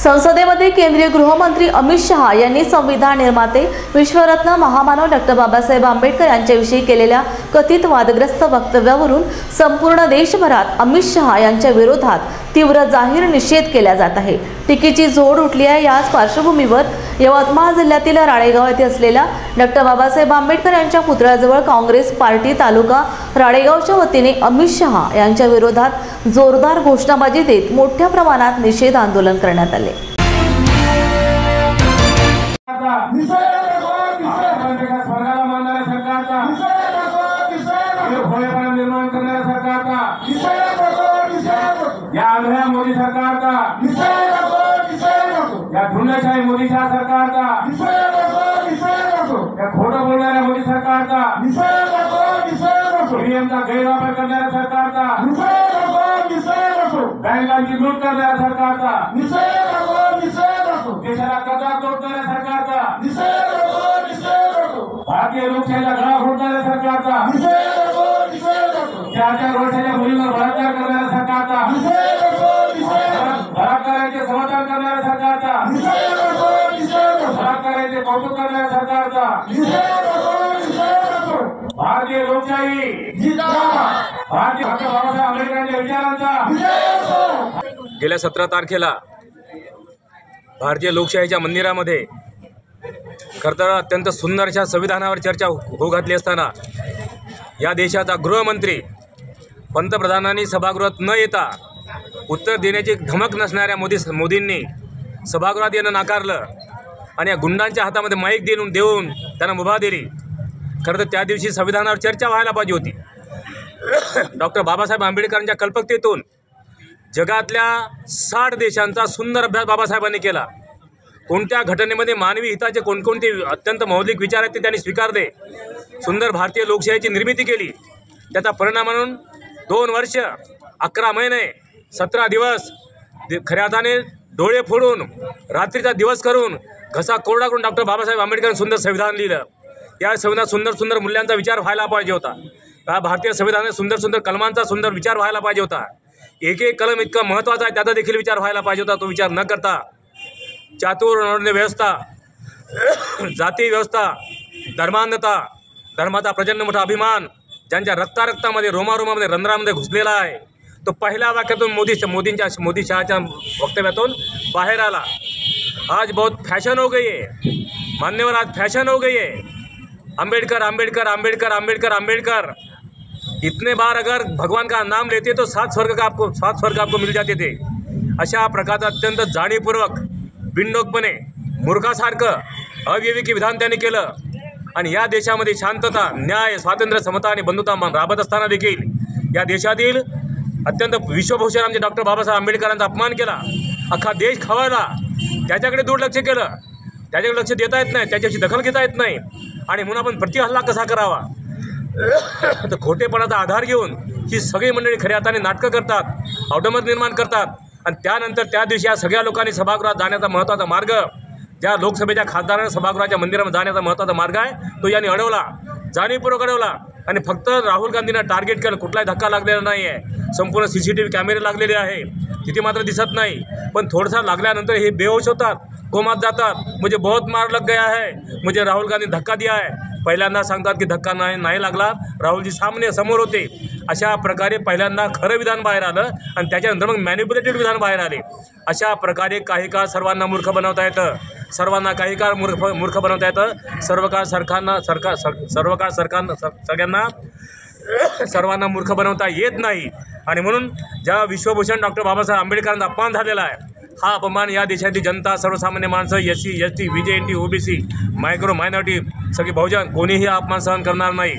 संसदेमध्ये केंद्रीय गृहमंत्री अमित शहा यांनी संविधान निर्माते विश्वरत्न महामानव डॉ. बाबासाहेब आंबेडकर यांच्याविषयी केलेल्या कथित वादग्रस्त वक्तव्यावरून संपूर्ण देशभरात अमित शहा यांच्या विरोधात तीव्र जाहीर निषेध केला जात आहे। टीकेची जोड उठली आहे। याच पार्श्वभूमीवर यवतमाळ जिल्ह्यातील राळेगाव येथे असलेल्या डॉ. बाबासाहेब आंबेडकर यांच्या पुतळ्याजवळ काँग्रेस पार्टी तालुका राळेगावच्या वतीने अमित शहा यांच्या विरोधात जोरदार घोषणाबाजी देत मोठ्या प्रमाणात निषेध आंदोलन करण्यात आले। मोदी सरकारचा या धुंडशाही मोदी सरकारचा या खोटं बोलणाऱ्या मोदी सरकारचा ईव्हीएमचा गैरवापर करणाऱ्या सरकारचा बँकांची लूट करणाऱ्या सरकारचा देशाला कर्जात तोडणाऱ्या सरकारचा भारतीय लोकशाहीला गळा घोटणाऱ्या सरकारचा 4 वर्षाच्या मुलींवर बलात्कार करणाऱ्या सरकारचा बलात्काराचे समर्थन करणाऱ्या सरकारचा बलात्काराचे कौतुक करणाऱ्या सरकारचा भारतीय लोकशाही भारतीय डॉ. बाबासाहेब आंबेडकरांच्या विचारांचा गेल्या 17 तारखेला भारतीय लोकशाहीच्या मंदिरामध्ये खरं तर अत्यंत सुंदर अशा संविधानावर चर्चा होऊ घातली असताना या देशाचा गृहमंत्री पंतप्रधानांनी सभागृहात न येता उत्तर देण्याची धमक नसणाऱ्या मोदींनी सभागृहात येणं नाकारलं आणि या गुंडांच्या हातामध्ये माईक देऊन त्यांना मुभा दिली। खरं तर त्या दिवशी संविधानावर चर्चा व्हायला पाहिजे होती। डॉ. बाबासाहेब आंबेडकरांच्या कल्पकतेतून जगातल्या 60 देशांचा सुंदर अभ्यास बाबासाहेबांनी केला। कोणत्या घटनेमध्ये मानवी हिताचे कोणकोणते अत्यंत मौलिक विचार आहेत ते त्यांनी स्वीकारले। सुंदर भारतीय लोकशाहीची निर्मिती केली। त्याचा परिणाम म्हणून 2 वर्ष 11 महिने 17 दिवस खऱ्या अर्थाने डोळे फोडून रात्रीचा दिवस करून घसा कोरडा करून डॉ. बाबासाहेब आंबेडकरांनी सुंदर संविधान लिहिलं। या संविधानात सुंदर सुंदर मूल्यांचा विचार व्हायला पाहिजे होता। या भारतीय संविधानात सुंदर सुंदर कलमांचा सुंदर विचार व्हायला पाहिजे होता। एक एक कलम इतका महत्त्वाचा आहे त्याचा देखील विचार व्हायला पाहिजे होता। तो विचार न करता चातुर्वर्ण व्यवस्था, जाती व्यवस्था, धर्मांधता, धर्माचा प्रचंड मोठा अभिमान ज्यांच्या रक्तामध्ये रोमारोमामध्ये रंध्रामध्ये घुसलेला आहे तो पहिल्या वाक्यातून मोदी शहाच्या वक्तव्यातून बाहर आला। आज बहुत फैशन हो गई है मान्यवर, आज फैशन हो गई है अंबेडकर अंबेडकर अंबेडकर अंबेडकर अंबेडकर। इतने बार अगर भगवान का नाम लेते तो 7 स्वर्ग आपको मिल जाते थे। अशा प्रकारचं अत्यंत जाणीवपूर्वक बिनडोकपणे मूर्खासारखं अविवेकी विधान त्यांनी केलं आणि या देशामध्ये शांतता, न्याय, स्वातंत्र्य, समता आणि बंधुता राबत असताना देखील या देशातील अत्यंत विश्वभूषण आमचे डॉ. बाबासाहेब आंबेडकरांचा अपमान केला। अख्खा देश खवळला। त्याच्याकडे दुर्लक्ष केलं, त्याच्याकडे लक्ष देता येत नाही, त्याच्याशी दखल घेता येत नाही आणि म्हणून आपण प्रतिहल्ला कसा करावा तर खोटेपणाचा आधार घेऊन ही सगळी मंडळी खऱ्या अर्थाने नाटकं करतात, अवडमत निर्माण करतात आणि त्यानंतर त्या दिवशी या सगळ्या लोकांनी सभागृहात जाण्याचा महत्त्वाचा मार्ग, ज्या लोकसभेच्या खासदारांना सभागृहाच्या मंदिरामध्ये जाण्याचा महत्त्वाचा मार्ग आहे तो यांनी अडवला, जाणीवपूर्वक अडवला आणि फक्त राहुल गांधींना टार्गेट केलं। कुठलाही धक्का लागलेला नाही आहे। संपूर्ण CCTV कॅमेरे लागलेले आहे, तिथे मात्र दिसत नाही, पण थोडंसं लागल्यानंतर हे बेहोश होतात, कोमात जातात। मुझे बहुत मार लग गया है, मुझे राहुल गांधी धक्का दिया है। पहिल्यांदा सांगतात की धक्का नाही लागला, राहुलजी समोर होते। अशा प्रकारे पहिल्यांदा खरं विधान बाहेर आलं आणि त्याच्यानंतर मग मॅनिप्युलेटेड विधान बाहेर आले। अशा प्रकारे काही काळ सर्वांना मूर्ख बनवता येतं, सर्वांना काही काळ मूर्ख बनवता येतं। सर्वांना मूर्ख बनवता येत नाही आणि म्हणून ज्या विश्वभूषण डॉ. बाबासाहेब आंबेडकरांचा अपमान झालेला आहे हा अपमान या देशाची जनता, सर्वसामान्य माणसं, SC ST VJ OBC micro minority सगळे बहुजन कोणीही अपमान सहन करणार नाही।